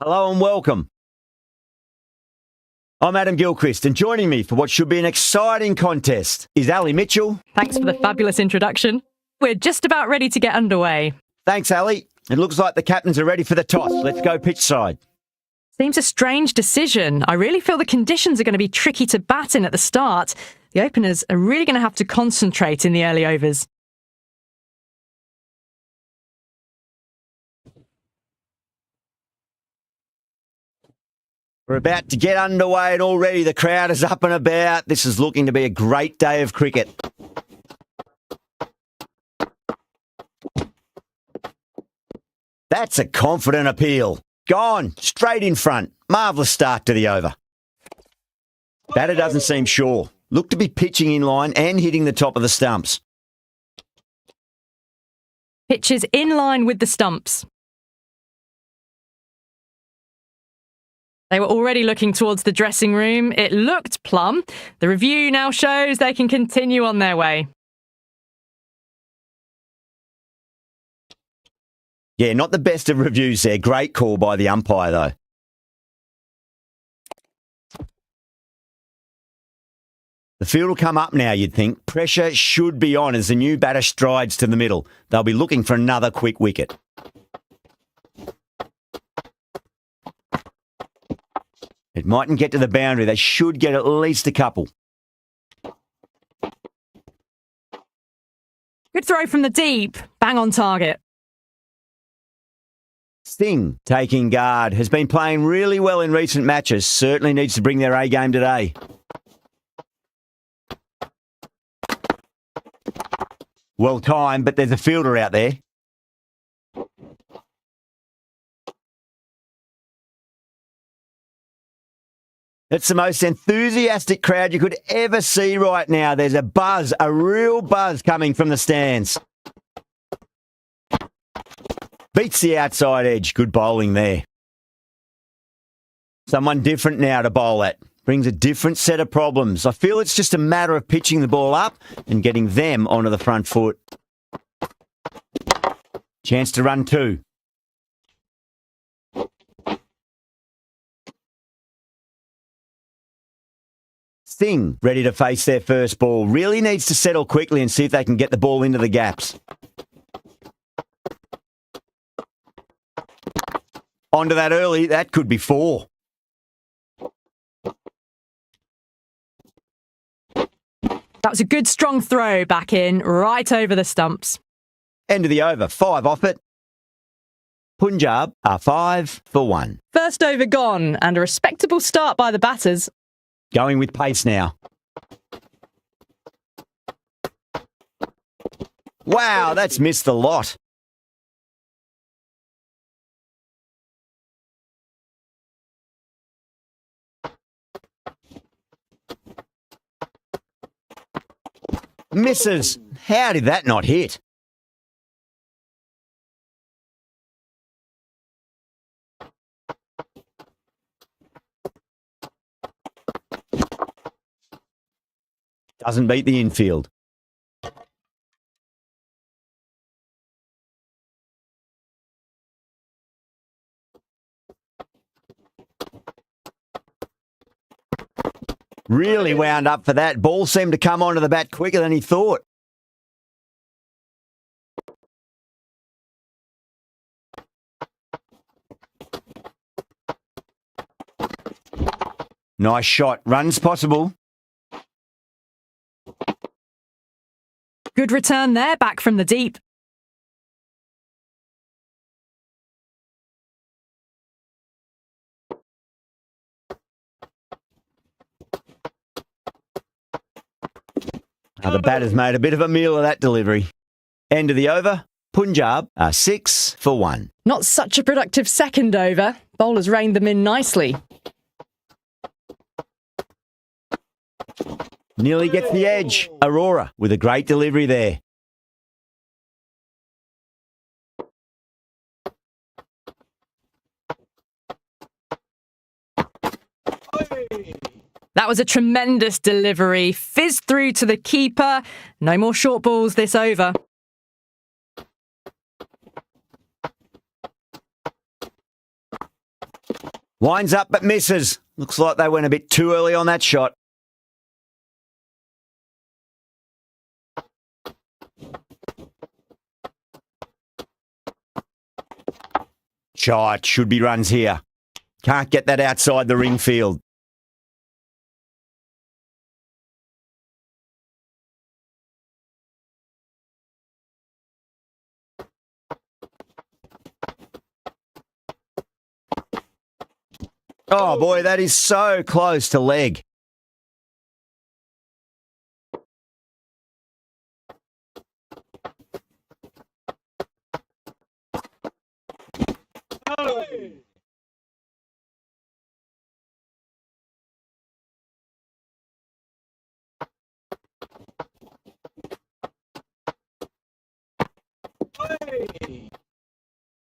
Hello and welcome. I'm Adam Gilchrist, and joining me for what should be an exciting contest is Ali Mitchell. Thanks for the fabulous introduction. We're just about ready to get underway. Thanks, Ali. It looks like the captains are ready for the toss. Let's go pitch side. Seems a strange decision. I really feel the conditions are going to be tricky to bat in at the start. The openers are really going to have to concentrate in the early overs. We're about to get underway and already the crowd is up and about. This is looking to be a great day of cricket. That's a confident appeal. Gone, straight in front. Marvellous start to the over. Batter doesn't seem sure. Look to be pitching in line and hitting the top of the stumps. Pitch is in line with the stumps. They were already looking towards the dressing room. It looked plumb. The review now shows they can continue on their way. Yeah, not the best of reviews there. Great call by the umpire, though. The field will come up now, you'd think. Pressure should be on as the new batter strides to the middle. They'll be looking for another quick wicket. It mightn't get to the boundary. They should get at least a couple. Good throw from the deep. Bang on target. Singh, taking guard, has been playing really well in recent matches. Certainly needs to bring their A game today. Well timed, but there's a fielder out there. It's the most enthusiastic crowd you could ever see right now. There's a buzz, a real buzz coming from the stands. Beats the outside edge. Good bowling there. Someone different now to bowl at. Brings a different set of problems. I feel it's just a matter of pitching the ball up and getting them onto the front foot. Chance to run two. Singh, ready to face their first ball. Really needs to settle quickly and see if they can get the ball into the gaps. Onto that early. That could be four. That was a good strong throw back in, right over the stumps. End of the over. 5 off it. Panjab are 5 for 1. First over gone, and a respectable start by the batters. Going with pace now. Wow, that's missed the lot. Misses. How did that not hit? Doesn't beat the infield. Really wound up for that. Ball seemed to come onto the bat quicker than he thought. Nice shot. Runs possible. Good return there, back from the deep. Now the batter's made a bit of a meal of that delivery. End of the over. Panjab are 6 for 1. Not such a productive second over. Bowlers reined them in nicely. Nearly gets the edge. Aurora with a great delivery there. That was a tremendous delivery. Fizzed through to the keeper. No more short balls this over. Winds up but misses. Looks like they went a bit too early on that shot. Shite, should be runs here. Can't get that outside the ring field. Oh boy, that is so close to leg.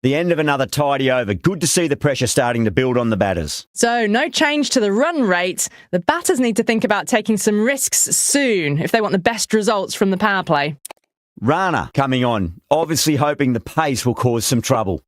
The end of another tidy over. Good to see the pressure starting to build on the batters. So, no change to the run rate. The batters need to think about taking some risks soon if they want the best results from the power play. Rana coming on, obviously hoping the pace will cause some trouble.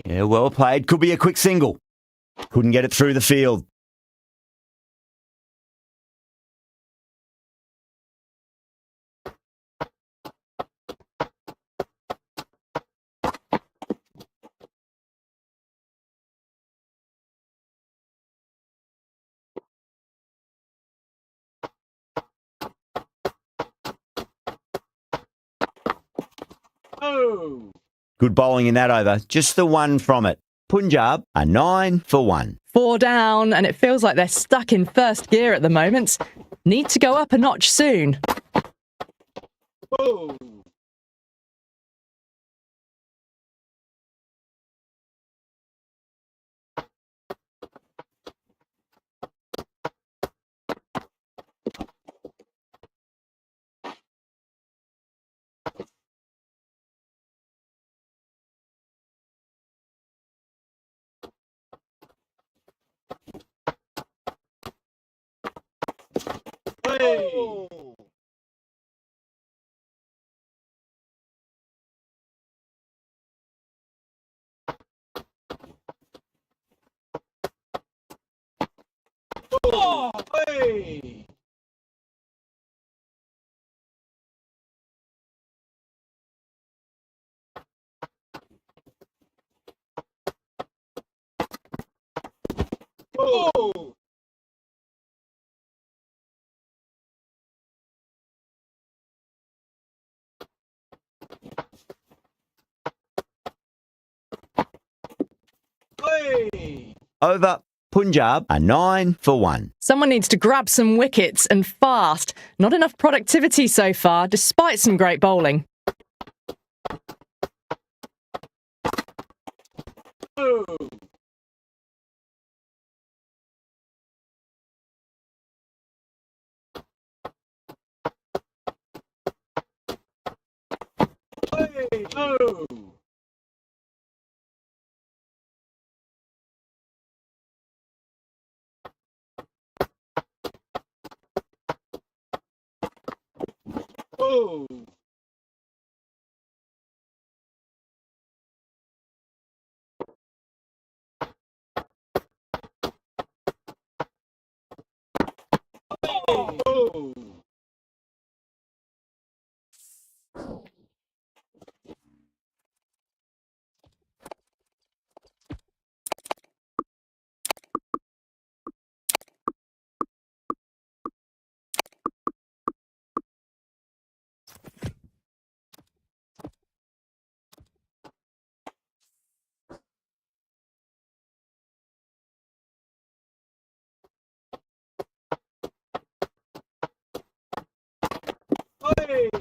Yeah, well played. Could be a quick single. Couldn't get it through the field. Good bowling in that over. Just the one from it. Punjab are 9 for 1. 4 down, and it feels like they're stuck in first gear at the moment. Need to go up a notch soon. Over. Punjab are 9 for 1. Someone needs to grab some wickets and fast. Not enough productivity so far, despite some great bowling.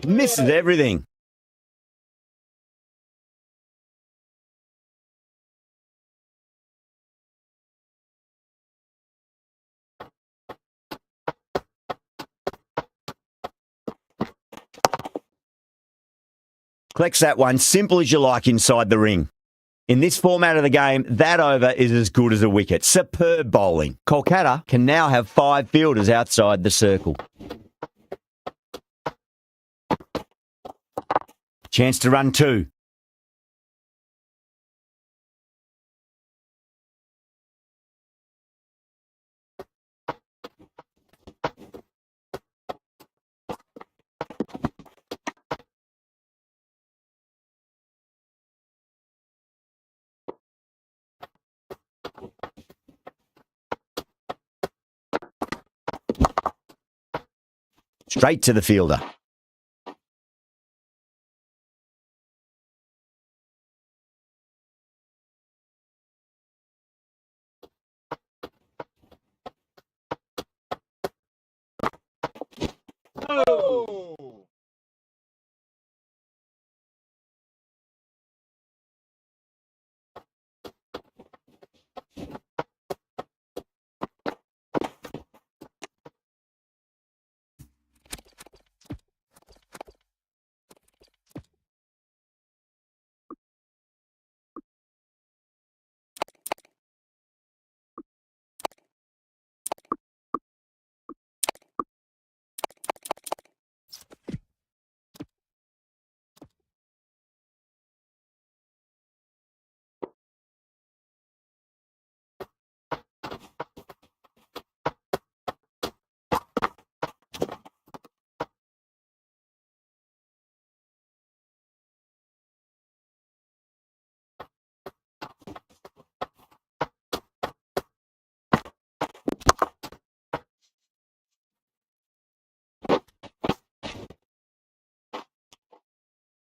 Misses everything. Collects that one simple as you like inside the ring. In this format of the game, that over is as good as a wicket. Superb bowling. Kolkata can now have 5 fielders outside the circle. Chance to run 2. Straight to the fielder. Oh!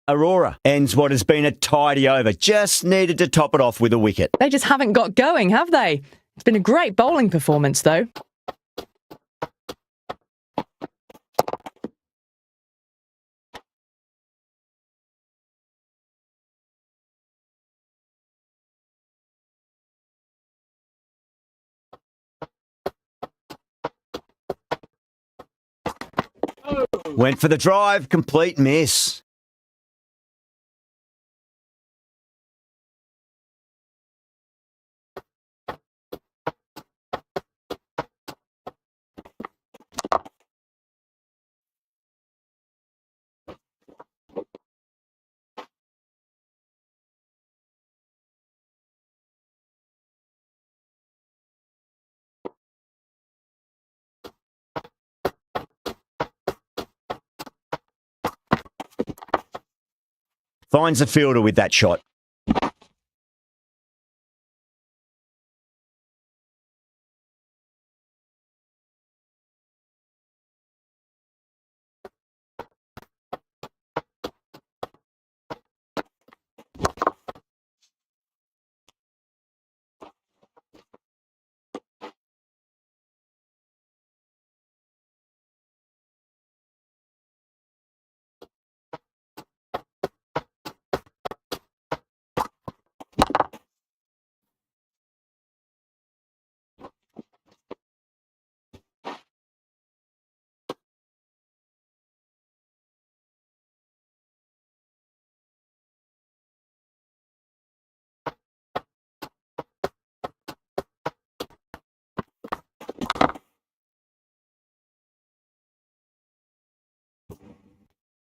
Aurora ends what has been a tidy over. Just needed to top it off with a wicket. They just haven't got going, have they? It's been a great bowling performance, though. Went for the drive, complete miss. Finds the fielder with that shot.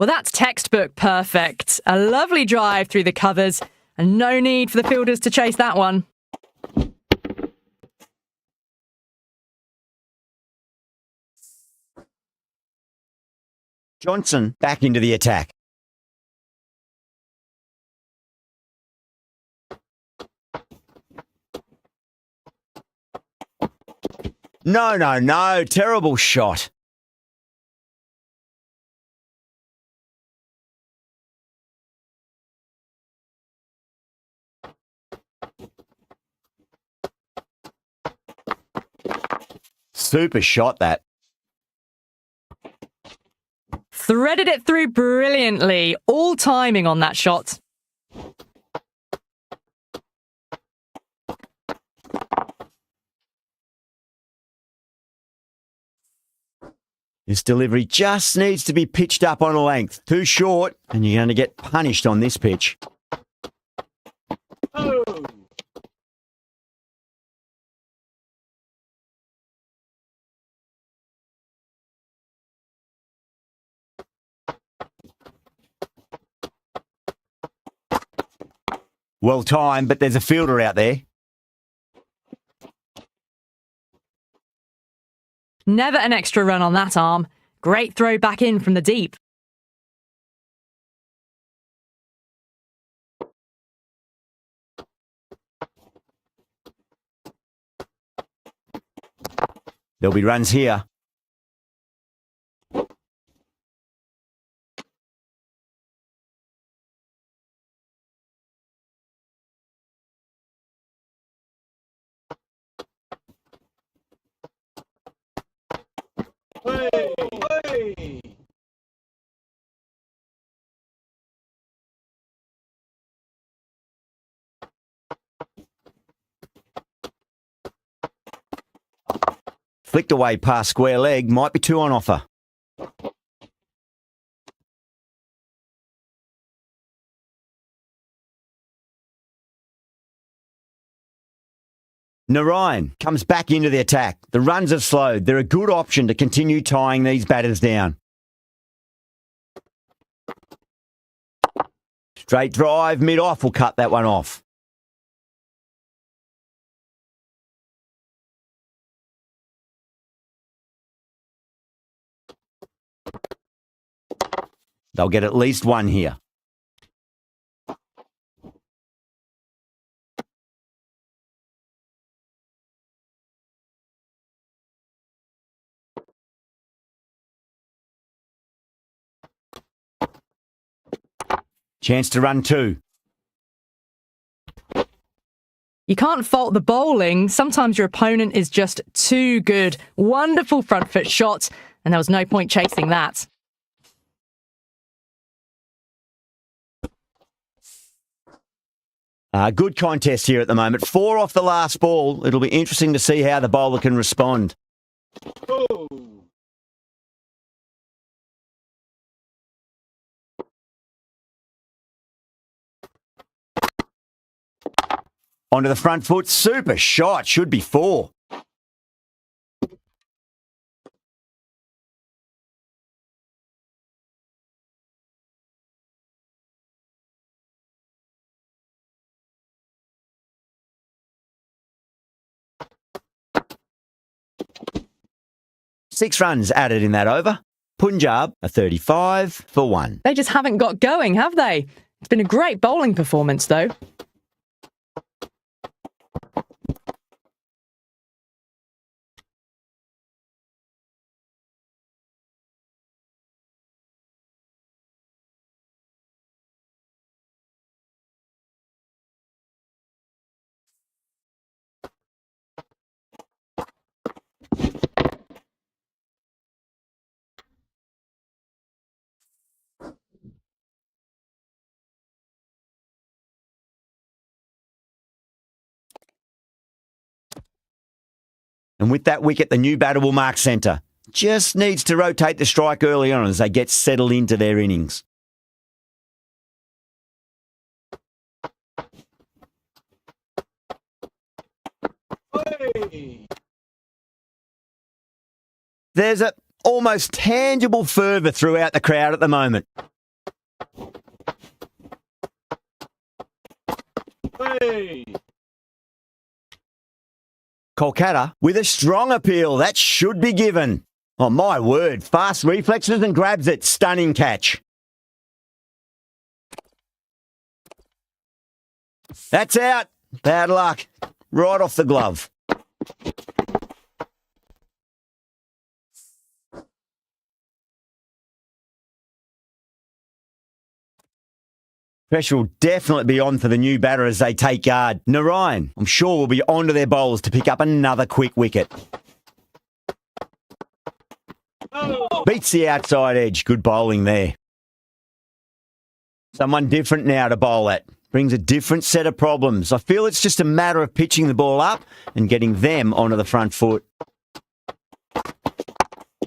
Well, that's textbook perfect. A lovely drive through the covers, and no need for the fielders to chase that one. Johnson back into the attack. No. Terrible shot. Super shot, that. Threaded it through brilliantly. All timing on that shot. This delivery just needs to be pitched up on a length. Too short, and you're going to get punished on this pitch. Oh. Well timed, but there's a fielder out there. Never an extra run on that arm. Great throw back in from the deep. There'll be runs here. Hey. Hey. Flicked away past square leg, might be two on offer. Narayan comes back into the attack. The runs have slowed. They're a good option to continue tying these batters down. Straight drive, mid-off will cut that one off. They'll get at least one here. Chance to run two. You can't fault the bowling. Sometimes your opponent is just too good. Wonderful front foot shot, and there was no point chasing that. Good contest here at the moment. 4 off the last ball. It'll be interesting to see how the bowler can respond. Oh. Onto the front foot. Super shot. Should be 4. Six runs added in that over. Punjab are 35 for 1. They just haven't got going, have they? It's been a great bowling performance, though. And with that wicket, the new batter will mark centre. Just needs to rotate the strike early on as they get settled into their innings. Hey. There's a almost tangible fervour throughout the crowd at the moment. Hey. Kolkata with a strong appeal. That should be given. Oh, my word. Fast reflexes and grabs it. Stunning catch. That's out. Bad luck. Right off the glove. Pressure will definitely be on for the new batter as they take guard. Narayan, I'm sure, will be on to their bowlers to pick up another quick wicket. Oh. Beats the outside edge. Good bowling there. Someone different now to bowl at. Brings a different set of problems. I feel it's just a matter of pitching the ball up and getting them onto the front foot.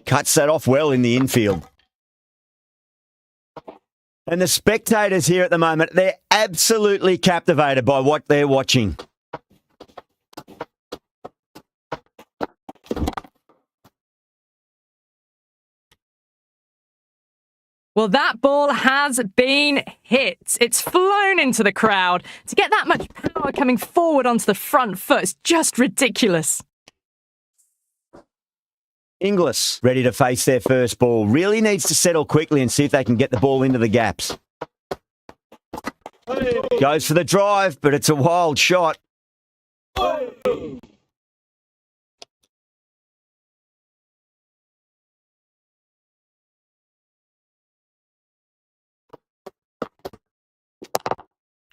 Cuts that off well in the infield. And the spectators here at the moment, they're absolutely captivated by what they're watching. Well, that ball has been hit. It's flown into the crowd. To get that much power coming forward onto the front foot is just ridiculous. Inglis, ready to face their first ball. Really needs to settle quickly and see if they can get the ball into the gaps. Goes for the drive, but it's a wild shot.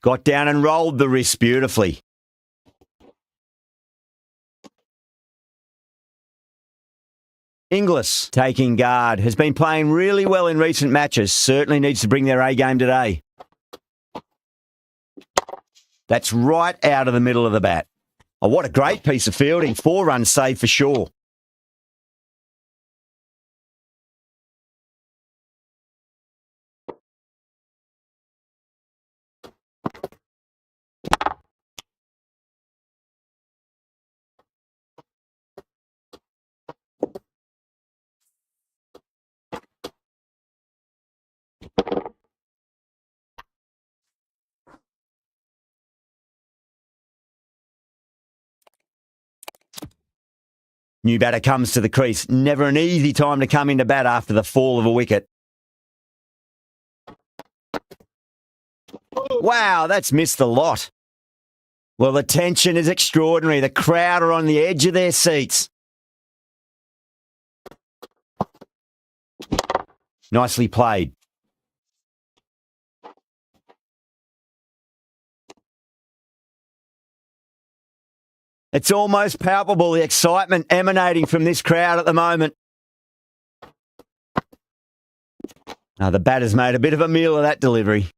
Got down and rolled the wrist beautifully. Inglis, taking guard, has been playing really well in recent matches. Certainly needs to bring their A game today. That's right out of the middle of the bat. Oh, what a great piece of fielding. 4 runs saved for sure. New batter comes to the crease. Never an easy time to come into bat after the fall of a wicket. Wow, that's missed the lot. Well, the tension is extraordinary. The crowd are on the edge of their seats. Nicely played. It's almost palpable, the excitement emanating from this crowd at the moment. Now, the batter's made a bit of a meal of that delivery.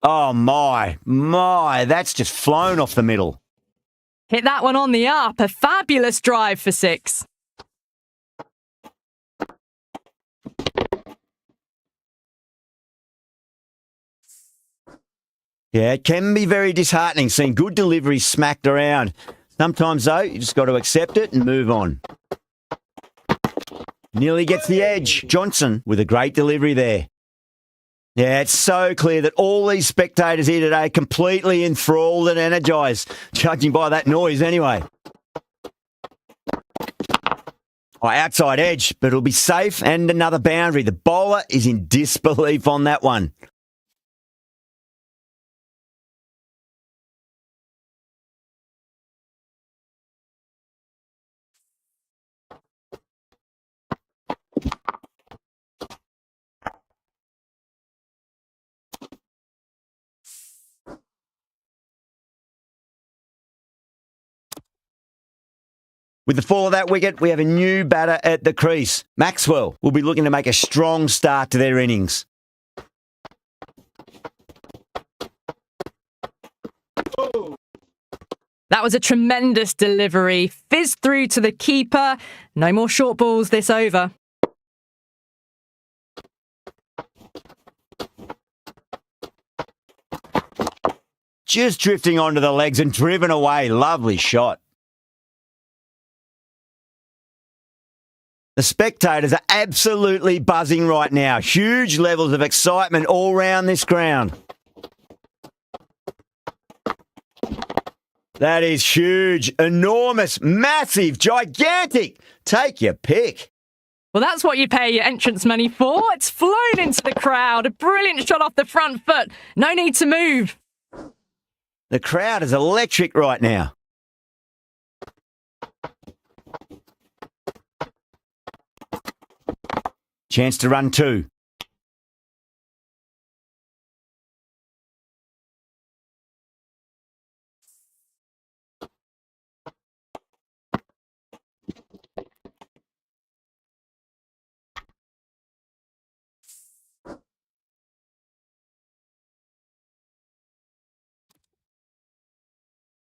Oh, my, that's just flown off the middle. Hit that one on the up. A fabulous drive for 6. Yeah, it can be very disheartening seeing good deliveries smacked around. Sometimes, though, you just got to accept it and move on. Nearly gets the edge. Johnson with a great delivery there. Yeah, it's so clear that all these spectators here today are completely enthralled and energised, judging by that noise anyway. Oh, outside edge, but it'll be safe and another boundary. The bowler is in disbelief on that one. With the fall of that wicket, we have a new batter at the crease. Maxwell will be looking to make a strong start to their innings. That was a tremendous delivery. Fizzed through to the keeper. No more short balls this over. Just drifting onto the legs and driven away. Lovely shot. The spectators are absolutely buzzing right now. Huge levels of excitement all around this ground. That is huge, enormous, massive, gigantic. Take your pick. Well, that's what you pay your entrance money for. It's flown into the crowd. A brilliant shot off the front foot. No need to move. The crowd is electric right now. Chance to run two.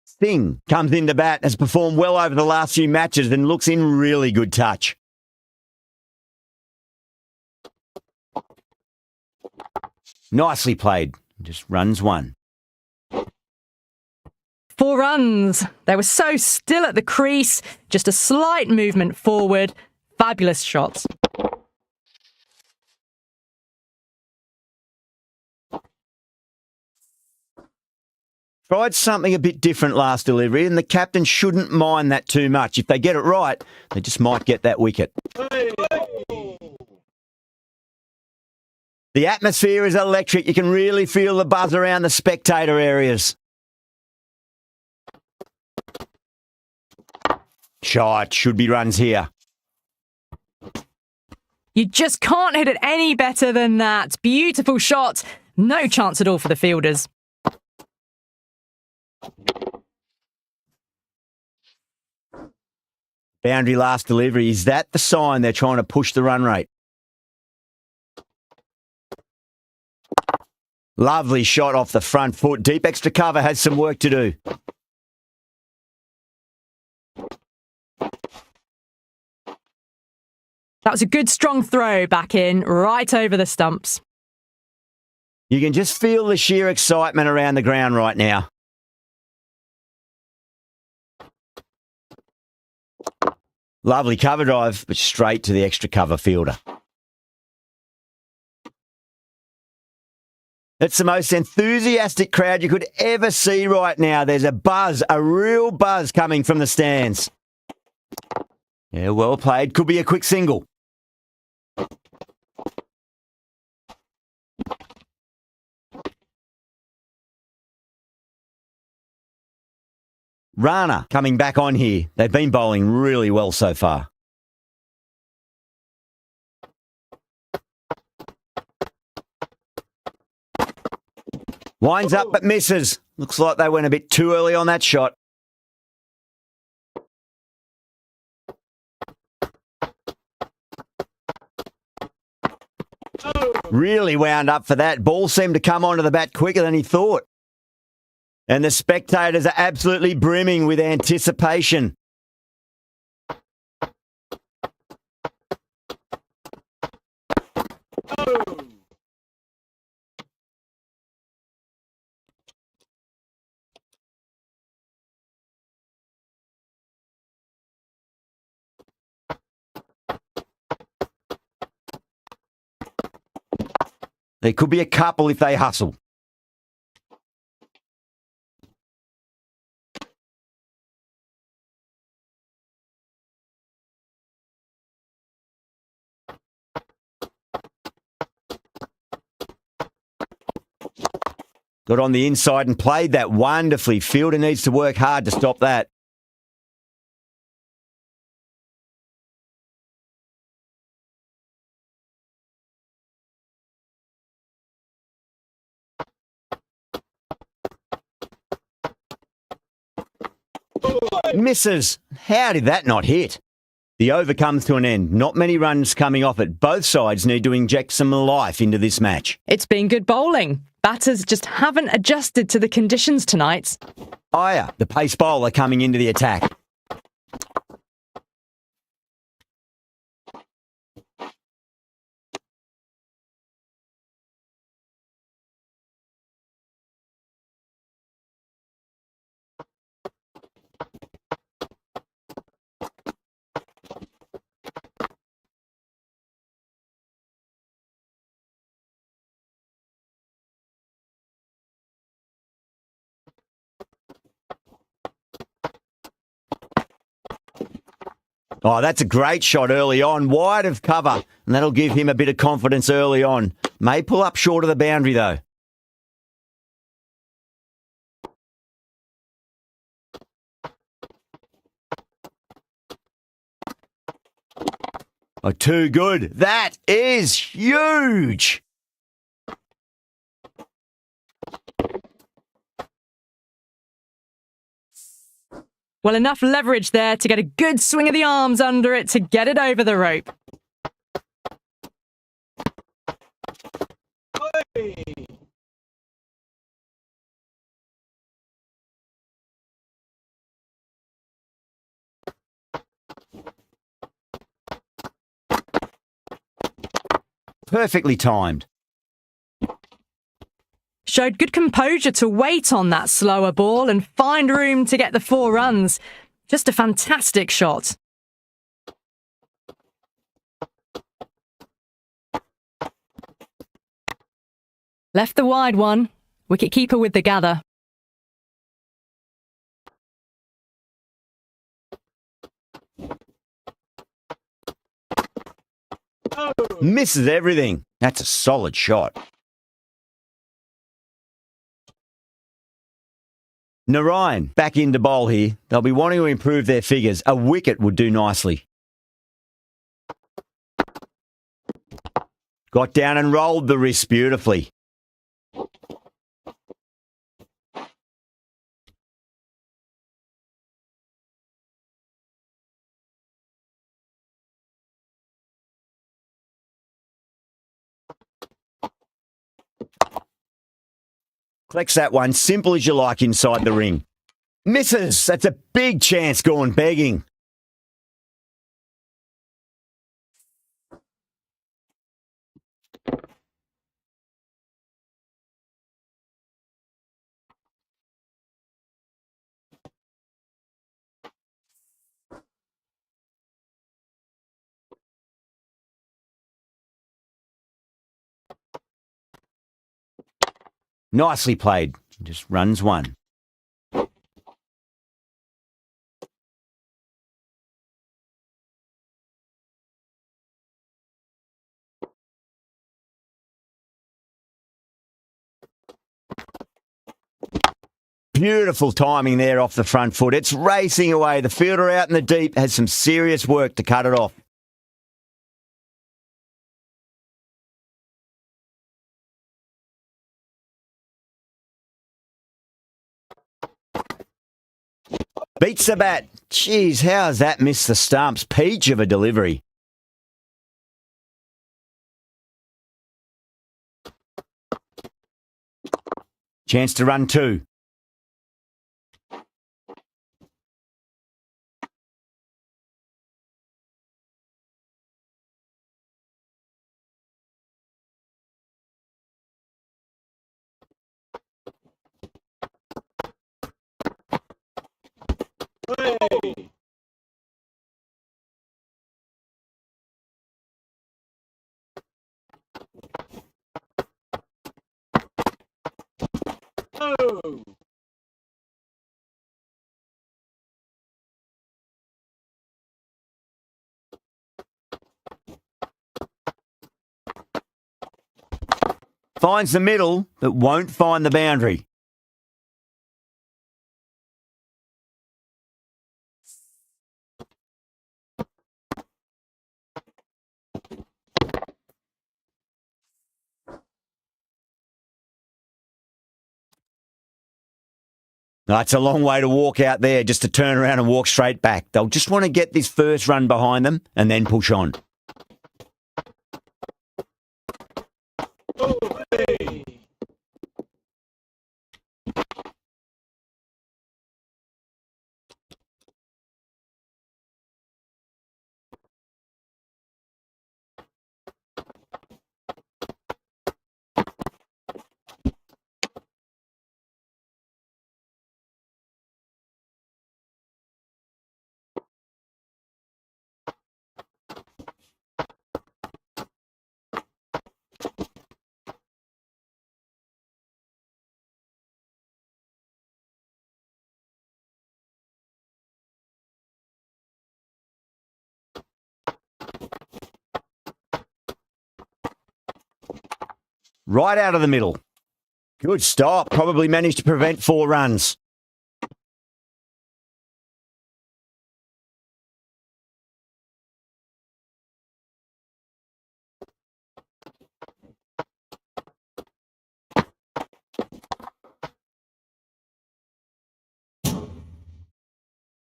Singh comes into bat, has performed well over the last few matches and looks in really good touch. Nicely played. Just runs one. 4 runs. They were so still at the crease. Just a slight movement forward. Fabulous shots. Tried something a bit different last delivery, and the captain shouldn't mind that too much. If they get it right, they just might get that wicket. The atmosphere is electric. You can really feel the buzz around the spectator areas. Shot. Should be runs here. You just can't hit it any better than that. Beautiful shot. No chance at all for the fielders. Boundary last delivery. Is that the sign they're trying to push the run rate? Lovely shot off the front foot. Deep extra cover has some work to do. That was a good strong throw back in, right over the stumps. You can just feel the sheer excitement around the ground right now. Lovely cover drive, but straight to the extra cover fielder. It's the most enthusiastic crowd you could ever see right now. There's a buzz, a real buzz coming from the stands. Yeah, well played. Could be a quick single. Rana coming back on here. They've been bowling really well so far. Winds up but misses. Looks like they went a bit too early on that shot. Really wound up for that. Ball seemed to come onto the bat quicker than he thought. And the spectators are absolutely brimming with anticipation. There could be a couple if they hustle. Got on the inside and played that wonderfully. Fielder needs to work hard to stop that. Misses. How did that not hit? The over comes to an end. Not many runs coming off it. Both sides need to inject some life into this match. It's been good bowling. Batters just haven't adjusted to the conditions tonight. Aya, the pace bowler, coming into the attack. Oh, that's a great shot early on, wide of cover, and that'll give him a bit of confidence early on. May pull up short of the boundary, though. Oh, too good. That is huge. Well, enough leverage there to get a good swing of the arms under it to get it over the rope. Hey. Perfectly timed. Showed good composure to wait on that slower ball and find room to get the 4 runs. Just a fantastic shot. Left the wide one. Wicketkeeper with the gather. Oh. Misses everything. That's a solid shot. Narayan back into bowl here. They'll be wanting to improve their figures. A wicket would do nicely. Got down and rolled the wrist beautifully. Collects that one, simple as you like inside the ring. Misses. That's a big chance gone begging. Nicely played. Just runs one. Beautiful timing there off the front foot. It's racing away. The fielder out in the deep has some serious work to cut it off. Beats the bat. Jeez, how has that missed the stumps? Peach of a delivery. Chance to run 2. Hey. Oh. Finds the middle, but won't find the boundary. No, it's a long way to walk out there just to turn around and walk straight back. They'll just want to get this first run behind them and then push on. Oh. Hey. Right out of the middle. Good stop. Probably managed to prevent 4 runs.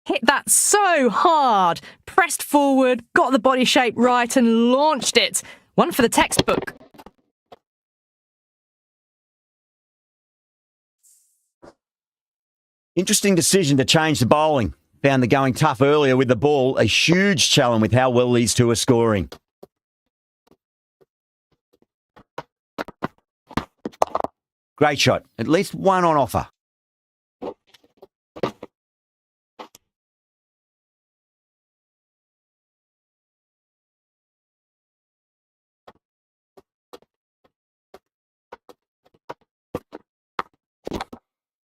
Hit that so hard. Pressed forward, got the body shape right and launched it. One for the textbook. Interesting decision to change the bowling. Found the going tough earlier with the ball. A huge challenge with how well these two are scoring. Great shot. At least one on offer.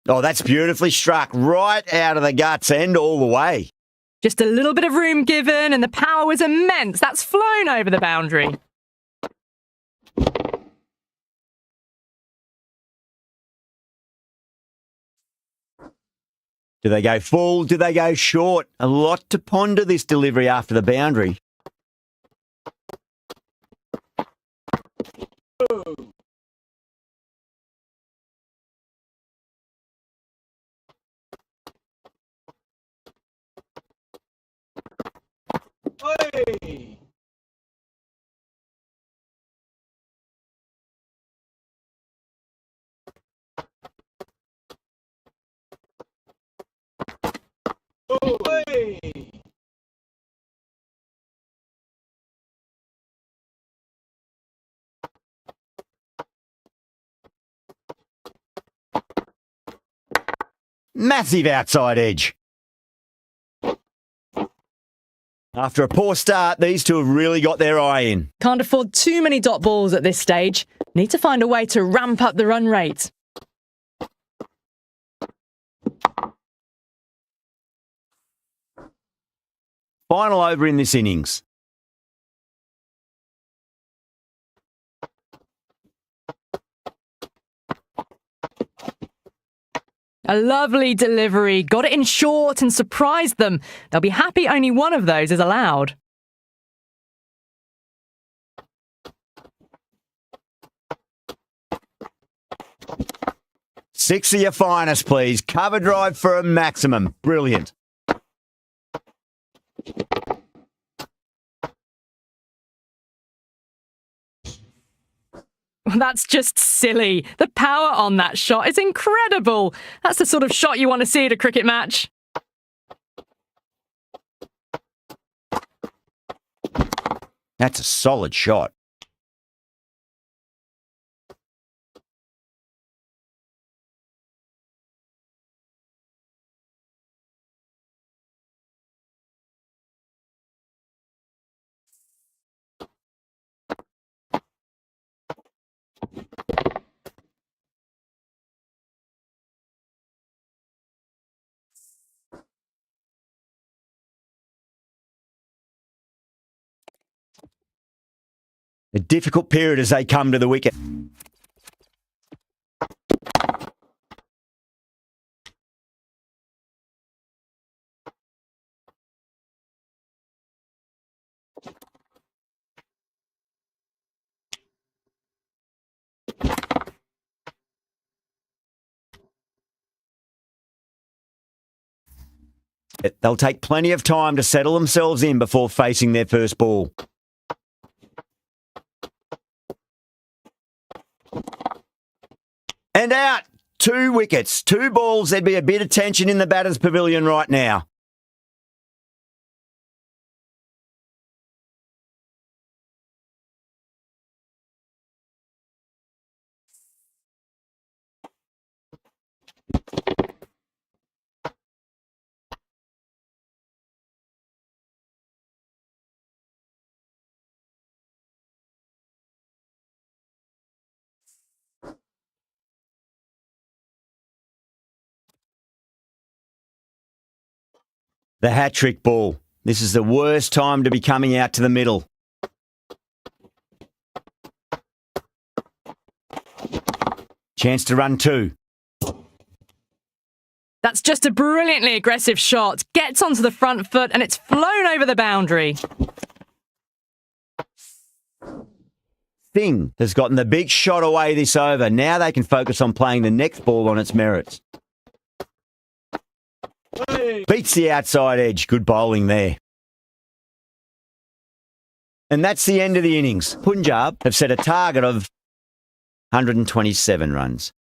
Oh, that's beautifully struck. Right out of the guts and all the way. Just a little bit of room given and the power was immense. That's flown over the boundary. Do they go full? Do they go short? A lot to ponder this delivery after the boundary. Hey! Oh, hey! Massive outside edge. After a poor start, these two have really got their eye in. Can't afford too many dot balls at this stage. Need to find a way to ramp up the run rate. Final over in this innings. A lovely delivery. Got it in short and surprised them. They'll be happy only one of those is allowed. Six of your finest, please. Cover drive for a maximum. Brilliant. That's just silly. The power on that shot is incredible. That's the sort of shot you want to see at a cricket match. That's a solid shot. A difficult period as they come to the wicket. They'll take plenty of time to settle themselves in before facing their first ball. And out. 2 wickets, 2 balls. There'd be a bit of tension in the batter's pavilion right now. The hat-trick ball. This is the worst time to be coming out to the middle. Chance to run 2. That's just a brilliantly aggressive shot. Gets onto the front foot and it's flown over the boundary. Thing has gotten the big shot away this over. Now they can focus on playing the next ball on its merits. Hey! Beats the outside edge. Good bowling there. And that's the end of the innings. Punjab have set a target of 127 runs.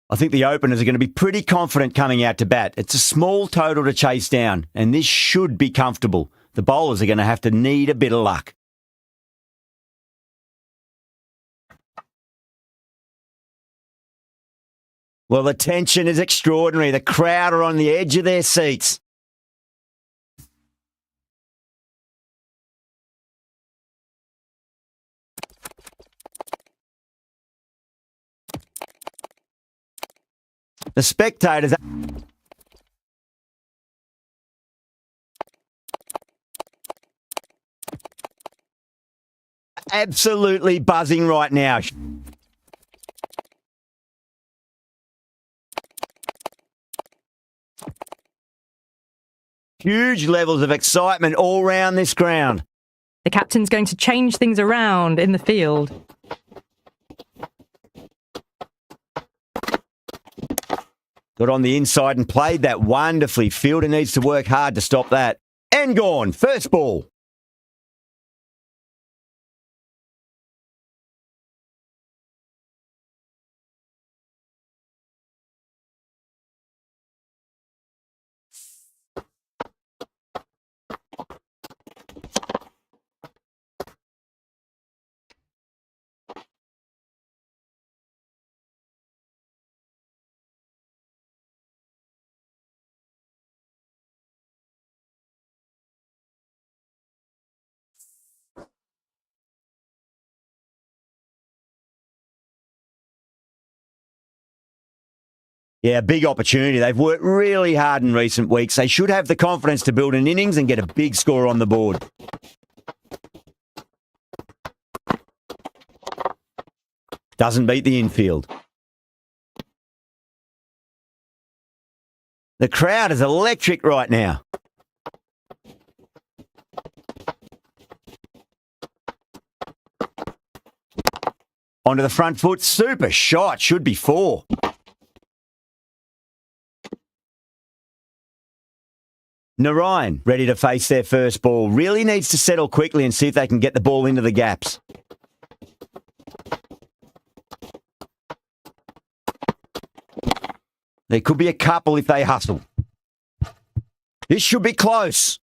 I think the openers are going to be pretty confident coming out to bat. It's a small total to chase down, and this should be comfortable. The bowlers are going to have to need a bit of luck. Well, the tension is extraordinary. The crowd are on the edge of their seats. The spectators are absolutely buzzing right now. Huge levels of excitement all round this ground. The captain's going to change things around in the field. Got on the inside and played that wonderfully. Fielder needs to work hard to stop that. And gone. First ball. Yeah, big opportunity. They've worked really hard in recent weeks. They should have the confidence to build an innings and get a big score on the board. Doesn't beat the infield. The crowd is electric right now. Onto the front foot. Super shot. Should be 4. Narayan, ready to face their first ball. Really needs to settle quickly and see if they can get the ball into the gaps. There could be a couple if they hustle. This should be close.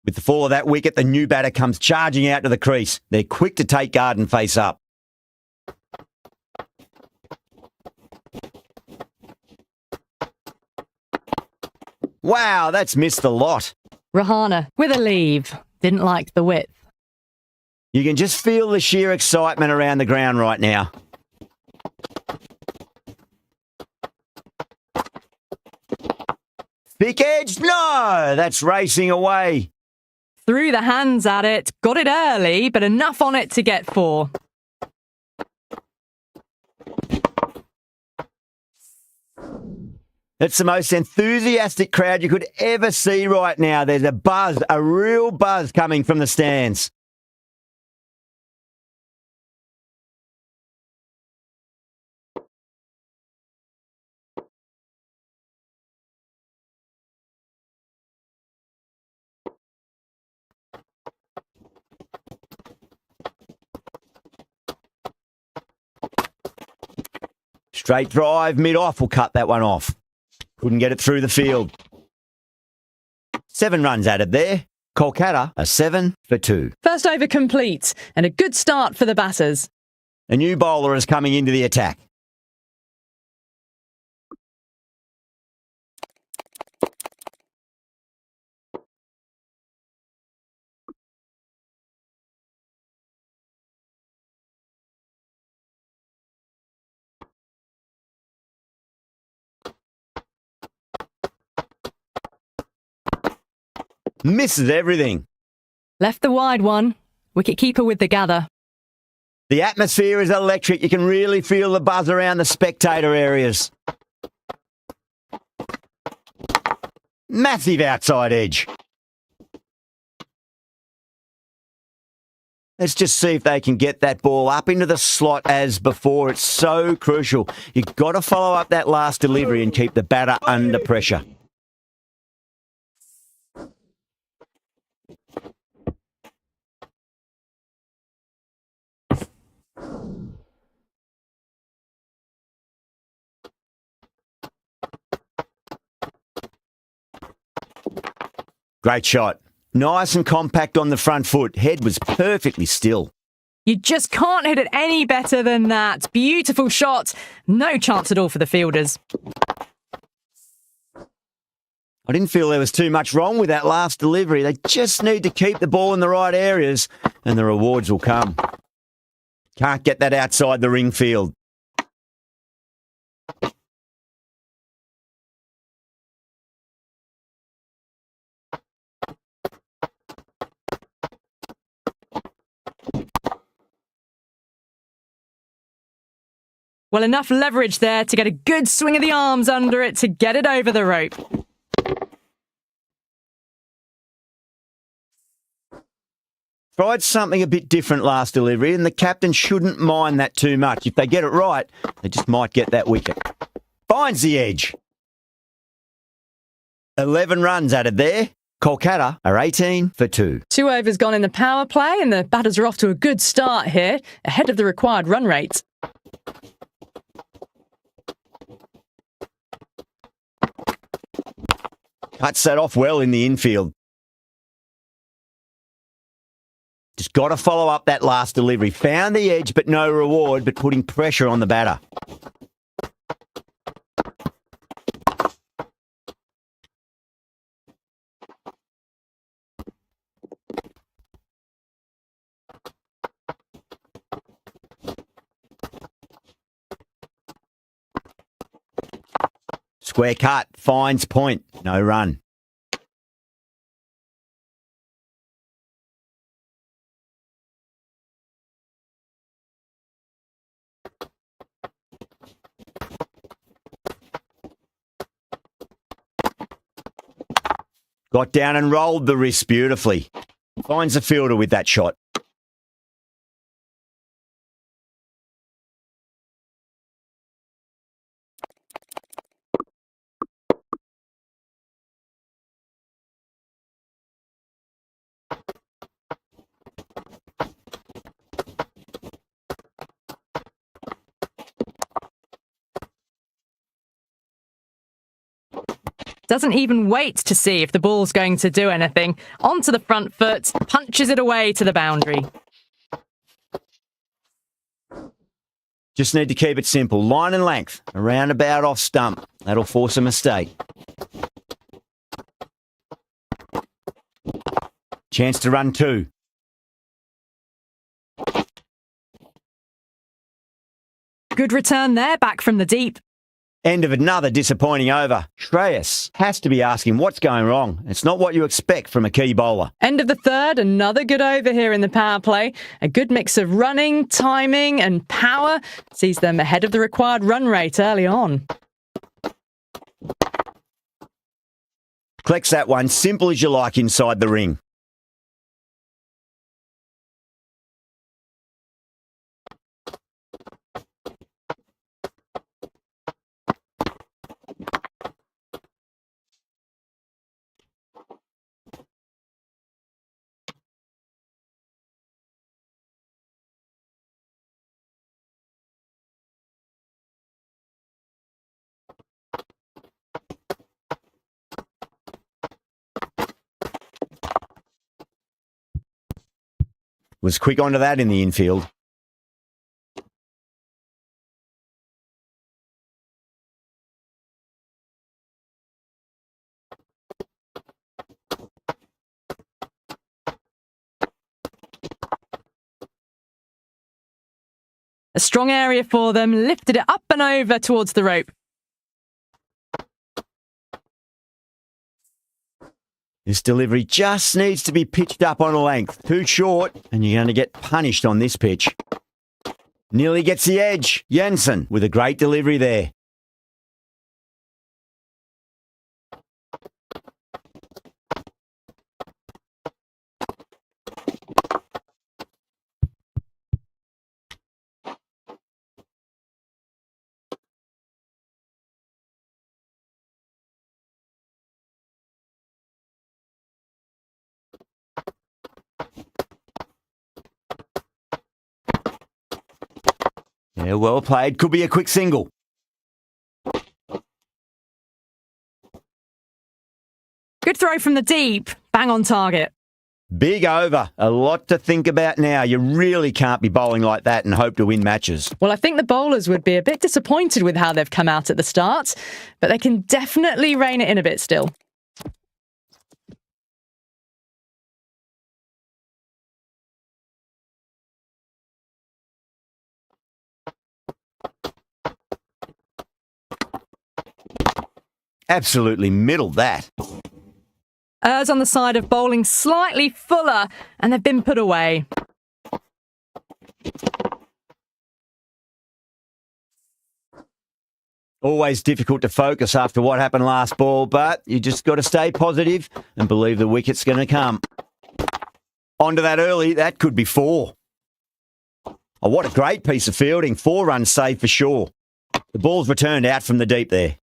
With the fall of that wicket, the new batter comes charging out to the crease. They're quick to take guard and face up. Wow, that's missed a lot. Rahana with a leave. Didn't like the width. You can just feel the sheer excitement around the ground right now. Thick edge? No, that's racing away. Threw the hands at it, got it early, but enough on it to get 4. It's the most enthusiastic crowd you could ever see right now. There's a buzz, a real buzz coming from the stands. Straight drive, mid-off will cut that one off. Couldn't get it through the field. 7 runs added there. Kolkata are 7 for 2. First over complete, and a good start for the batters. A new bowler is coming into the attack. Misses everything. Left the wide one. Wicketkeeper with the gather. The atmosphere is electric. You can really feel the buzz around the spectator areas. Massive outside edge. Let's just see if they can get that ball up into the slot as before. It's so crucial. You've got to follow up that last delivery and keep the batter under pressure. Great shot. Nice and compact on the front foot. Head was perfectly still. You just can't hit it any better than that. Beautiful shot. No chance at all for the fielders. I didn't feel there was too much wrong with that last delivery. They just need to keep the ball in the right areas and the rewards will come. Can't get that outside the ring field. Well, enough leverage there to get a good swing of the arms under it to get it over the rope. Tried something a bit different last delivery, and the captain shouldn't mind that too much. If they get it right, they just might get that wicket. Finds the edge. 11 runs added there. Kolkata are 18 for 2. 2 overs gone in the power play, and the batters are off to a good start here, ahead of the required run rate. Cuts that off well in the infield. Just got to follow up that last delivery. Found the edge, but no reward, but putting pressure on the batter. Square cut, finds point, no run. Got down and rolled the wrist beautifully. Finds the fielder with that shot. Doesn't even wait to see if the ball's going to do anything. Onto the front foot, punches it away to the boundary. Just need to keep it simple. Line and length, around about off stump. That'll force a mistake. Chance to run 2. Good return there, back from the deep. End of another disappointing over. Shreyas has to be asking what's going wrong. It's not what you expect from a key bowler. End of the third, another good over here in the power play. A good mix of running, timing and power sees them ahead of the required run rate early on. Collects that one, simple as you like inside the ring. Was quick onto that in the infield. A strong area for them, lifted it up and over towards the rope. This delivery just needs to be pitched up on a length. Too short, and you're going to get punished on this pitch. Nearly gets the edge. Jensen with a great delivery there. Yeah, well played. Could be a quick single. Good throw from the deep. Bang on target. Big over. A lot to think about now. You really can't be bowling like that and hope to win matches. Well, I think the bowlers would be a bit disappointed with how they've come out at the start, but they can definitely rein it in a bit still. Absolutely middled that. Ers on the side of bowling slightly fuller, and they've been put away. Always difficult to focus after what happened last ball, but you just got to stay positive and believe the wicket's going to come. Onto that early, that could be 4. Oh, what a great piece of fielding. 4 runs saved for sure. The ball's returned out from the deep there.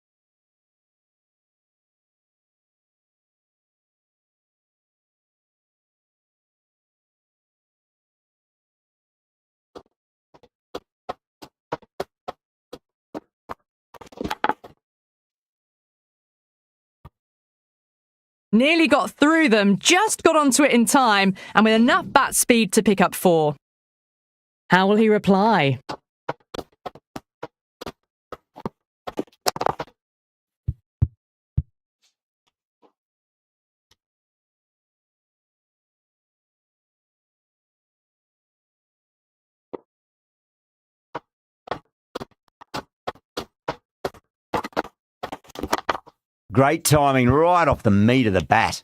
Nearly got through them, just got onto it in time, and with enough bat speed to pick up 4. How will he reply? Great timing right off the meat of the bat.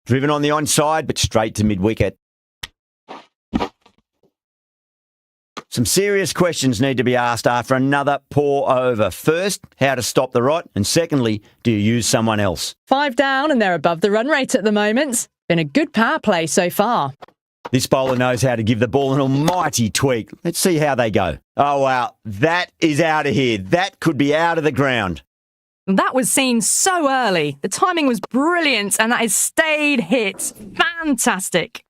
Driven on the onside, but straight to mid-wicket. Some serious questions need to be asked after another poor over. First, how to stop the rot, and secondly, do you use someone else? 5 down, and they're above the run rate at the moment. Been a good power play so far. This bowler knows how to give the ball an almighty tweak. Let's see how they go. Oh, wow. That is out of here. That could be out of the ground. That was seen so early. The timing was brilliant, and that has stayed hit. Fantastic.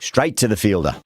Straight to the fielder.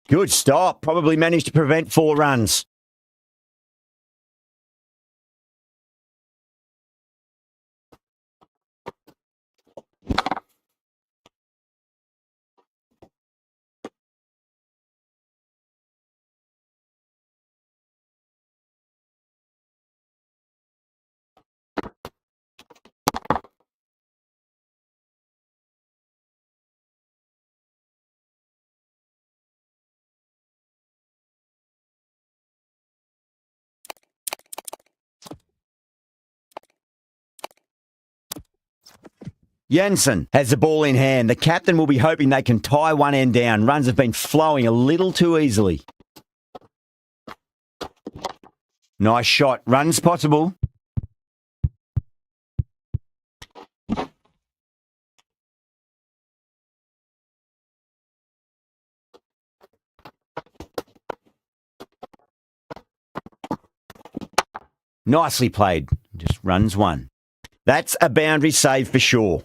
Good stop. Probably managed to prevent 4 runs. Jensen has the ball in hand. The captain will be hoping they can tie one end down. Runs have been flowing a little too easily. Nice shot. Runs possible. Nicely played. Just runs 1. That's a boundary save for sure.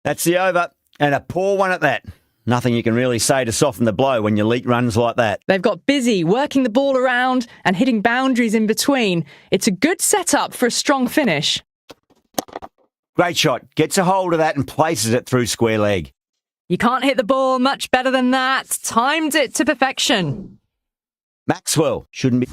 That's the over, and a poor one at that. Nothing you can really say to soften the blow when your leak runs like that. They've got busy working the ball around and hitting boundaries in between. It's a good setup for a strong finish. Great shot. Gets a hold of that and places it through square leg. You can't hit the ball much better than that. Timed it to perfection. Maxwell shouldn't be...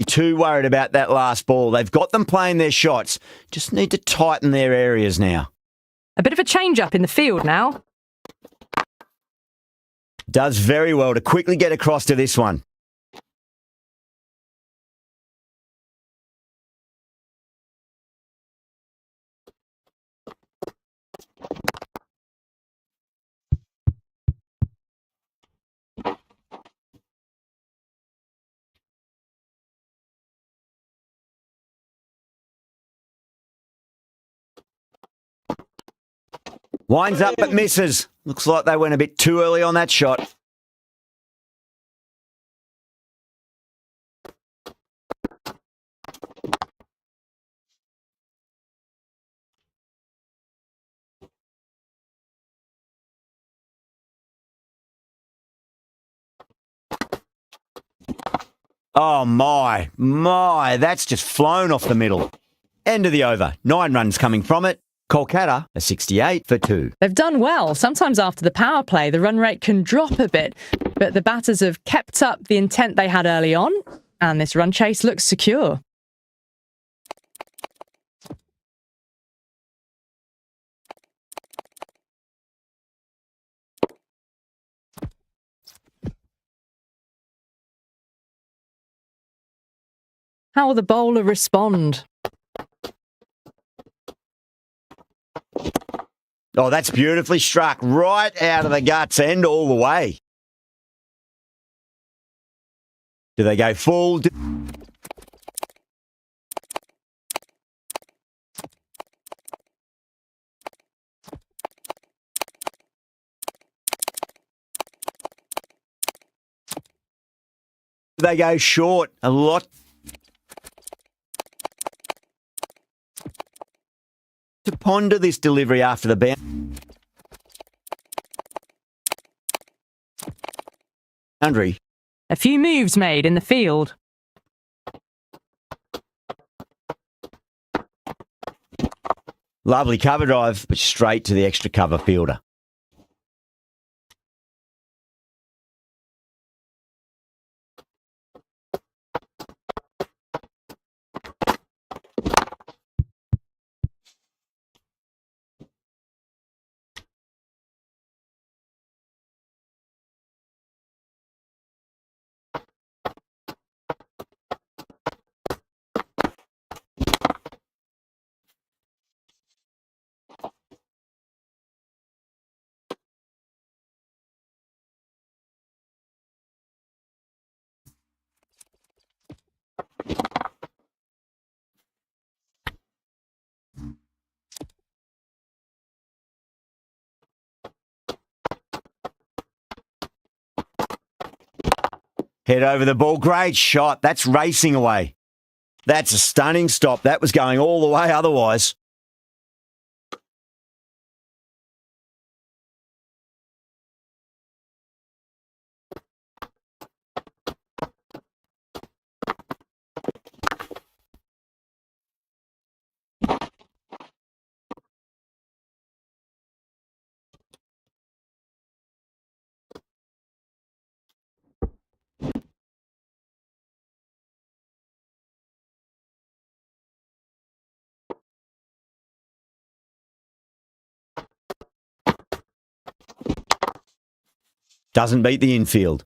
too worried about that last ball. They've got them playing their shots. Just need to tighten their areas now. A bit of a change-up in the field now. Does very well to quickly get across to this one. Winds up but misses. Looks like they went a bit too early on that shot. Oh my, that's just flown off the middle. End of the over. 9 runs coming from it. Kolkata, a 68 for 2. They've done well. Sometimes after the power play, the run rate can drop a bit, but the batters have kept up the intent they had early on, and this run chase looks secure. How will the bowler respond? Oh, that's beautifully struck. Right out of the guts and all the way. Do they go full? Do they go short? A lot. To ponder this delivery after the boundary. A few moves made in the field. Lovely cover drive, but straight to the extra cover fielder. Head over the ball. Great shot. That's racing away. That's a stunning stop. That was going all the way otherwise. Doesn't beat the infield.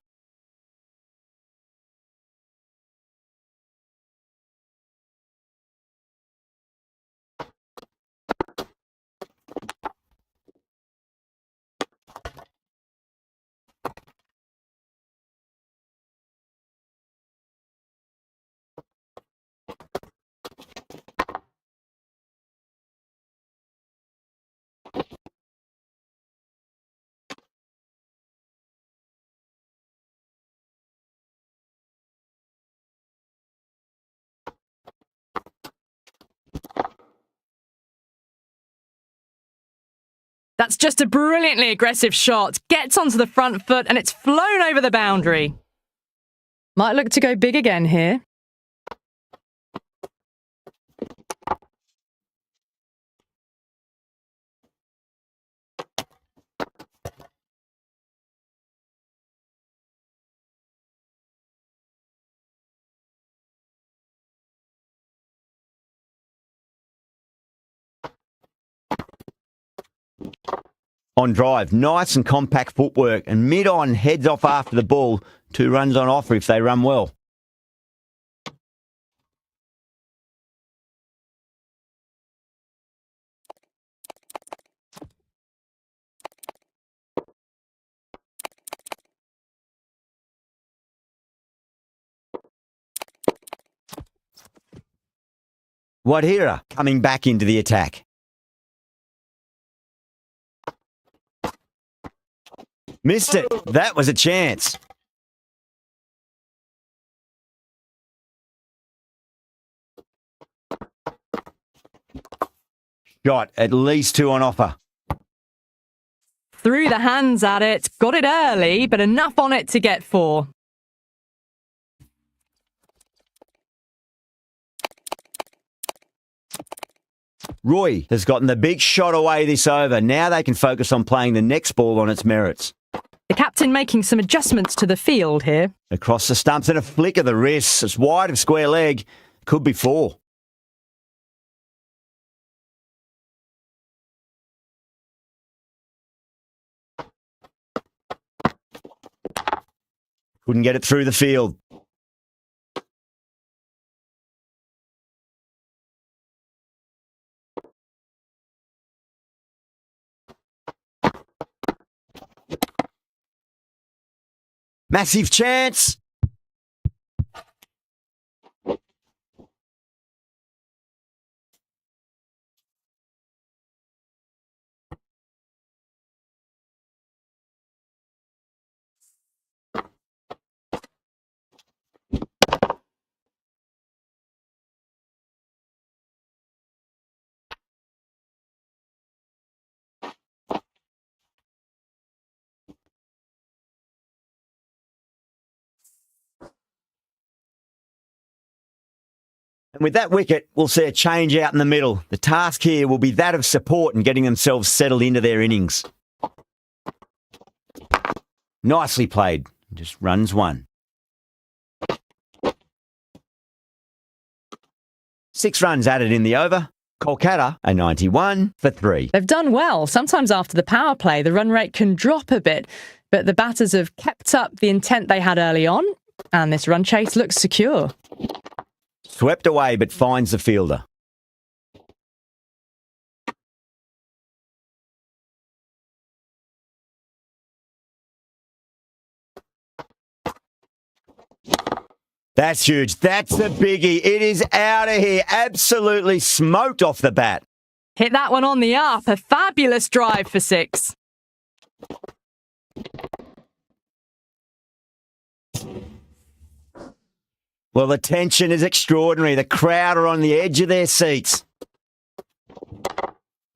That's just a brilliantly aggressive shot. Gets onto the front foot and it's flown over the boundary. Might look to go big again here. On drive, nice and compact footwork, and mid-on heads off after the ball. 2 runs on offer if they run well. Wadhira coming back into the attack. Missed it. That was a chance. Shot, at least 2 on offer. Threw the hands at it, got it early, but enough on it to get 4. Roy has gotten the big shot away this over. Now they can focus on playing the next ball on its merits. The captain making some adjustments to the field here. Across the stumps and a flick of the wrists. It's wide of square leg. Could be 4. Couldn't get it through the field. Massive chance. And with that wicket, we'll see a change out in the middle. The task here will be that of support and getting themselves settled into their innings. Nicely played. Just runs 1. 6 runs added in the over. Kolkata a 91 for 3. They've done well. Sometimes after the power play, the run rate can drop a bit, but the batters have kept up the intent they had early on, and this run chase looks secure. Swept away, but finds the fielder. That's huge. That's a biggie. It is out of here. Absolutely smoked off the bat. Hit that one on the up. A fabulous drive for 6. Well, the tension is extraordinary. The crowd are on the edge of their seats.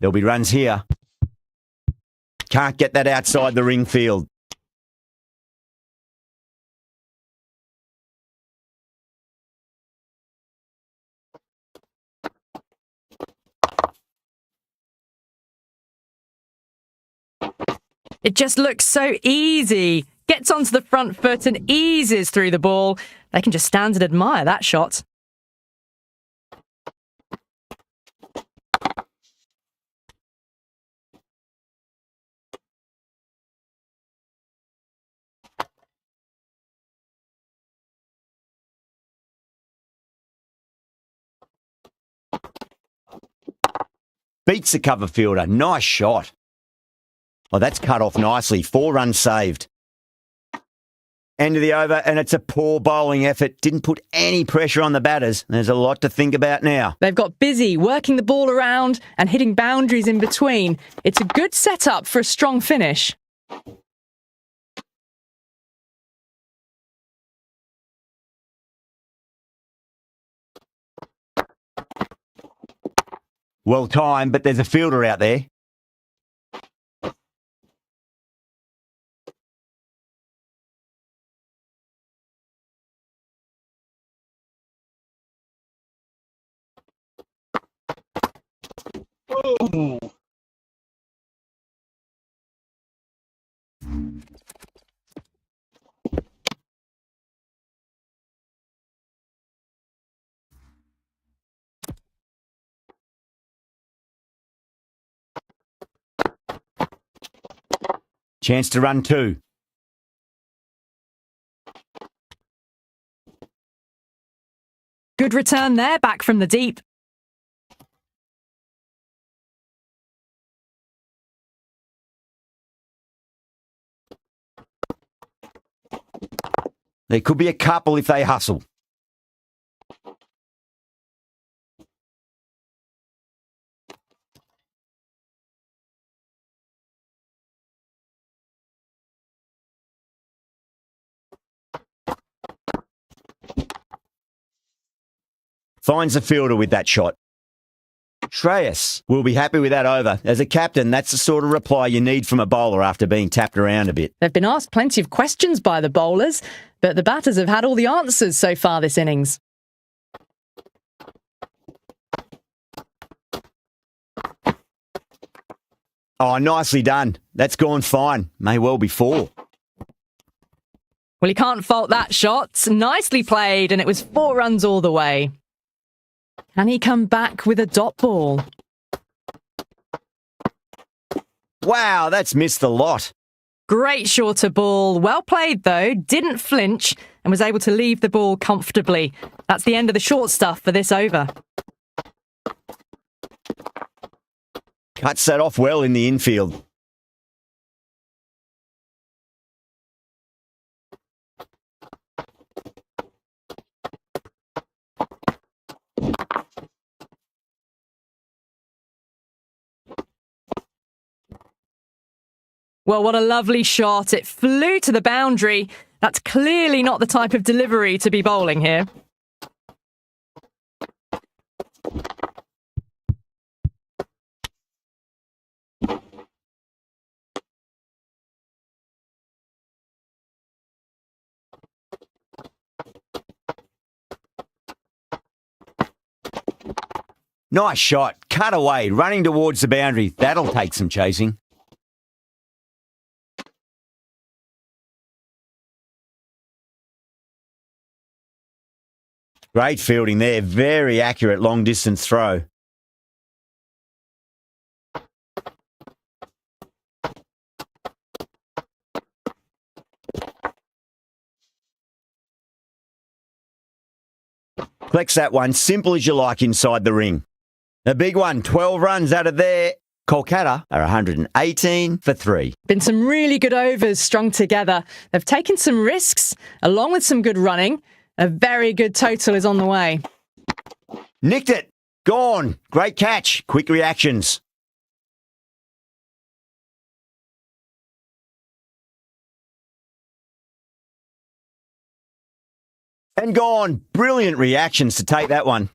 There'll be runs here. Can't get that outside the ring field. It just looks so easy. Gets onto the front foot and eases through the ball. They can just stand and admire that shot. Beats the cover fielder. Nice shot. Oh, that's cut off nicely. 4 runs saved. End of the over, and it's a poor bowling effort. Didn't put any pressure on the batters. There's a lot to think about now. They've got busy working the ball around and hitting boundaries in between. It's a good setup for a strong finish. Well timed, but there's a fielder out there. Oh. Chance to run two. Good return there, back from the deep. There could be a couple if they hustle. Finds the fielder with that shot. Shreyas will be happy with that over. As a captain, that's the sort of reply you need from a bowler after being tapped around a bit. They've been asked plenty of questions by the bowlers, but the batters have had all the answers so far this innings. Oh, nicely done. That's gone fine. May well be four. Well, he can't fault that shot. Nicely played, and it was 4 runs all the way. Can he come back with a dot ball? Wow, that's missed a lot. Great shorter ball. Well played, though. Didn't flinch and was able to leave the ball comfortably. That's the end of the short stuff for this over. Cuts that off well in the infield. Well, what a lovely shot. It flew to the boundary. That's clearly not the type of delivery to be bowling here. Nice shot. Cut away, running towards the boundary. That'll take some chasing. Great fielding there. Very accurate long distance throw. Collects that one, simple as you like inside the ring. A big one, 12 runs out of there. Kolkata are 118 for 3. Been some really good overs strung together. They've taken some risks, along with some good running. A very good total is on the way. Nicked it. Gone. Great catch. Quick reactions. And gone. Brilliant reactions to take that one.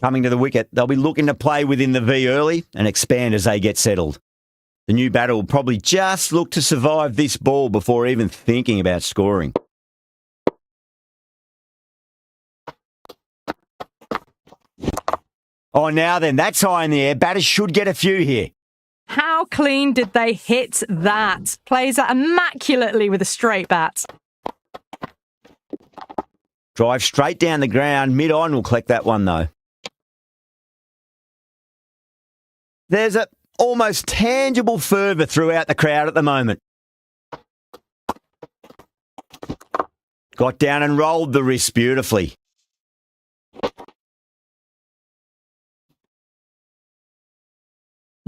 Coming to the wicket, they'll be looking to play within the V early and expand as they get settled. The new batter will probably just look to survive this ball before even thinking about scoring. Oh, now then, that's high in the air. Batters should get a few here. How clean did they hit that? Plays that immaculately with a straight bat. Drive straight down the ground. Mid-on will collect that one, though. There's a almost tangible fervour throughout the crowd at the moment. Got down and rolled the wrist beautifully.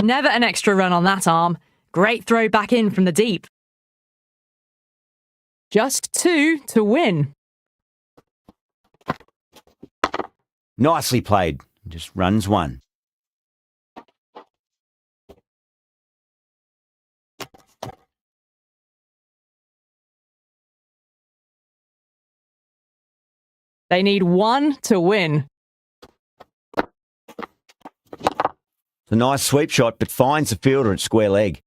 Never an extra run on that arm. Great throw back in from the deep. Just 2 to win. Nicely played. Just runs one. They need 1 to win. It's a nice sweep shot, but finds the fielder at square leg.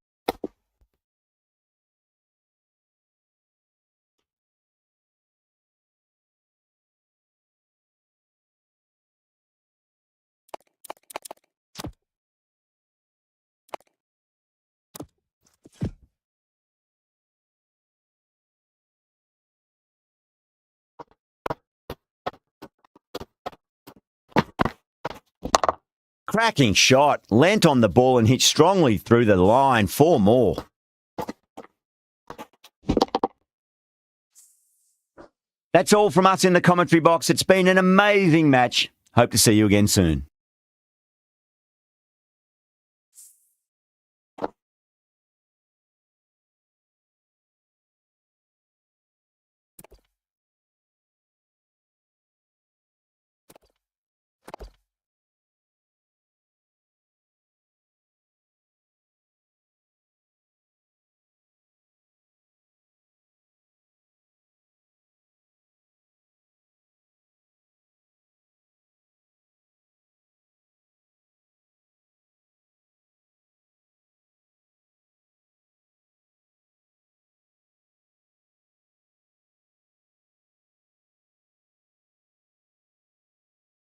Cracking shot. Leant on the ball and hit strongly through the line. 4 more. That's all from us in the commentary box. It's been an amazing match. Hope to see you again soon.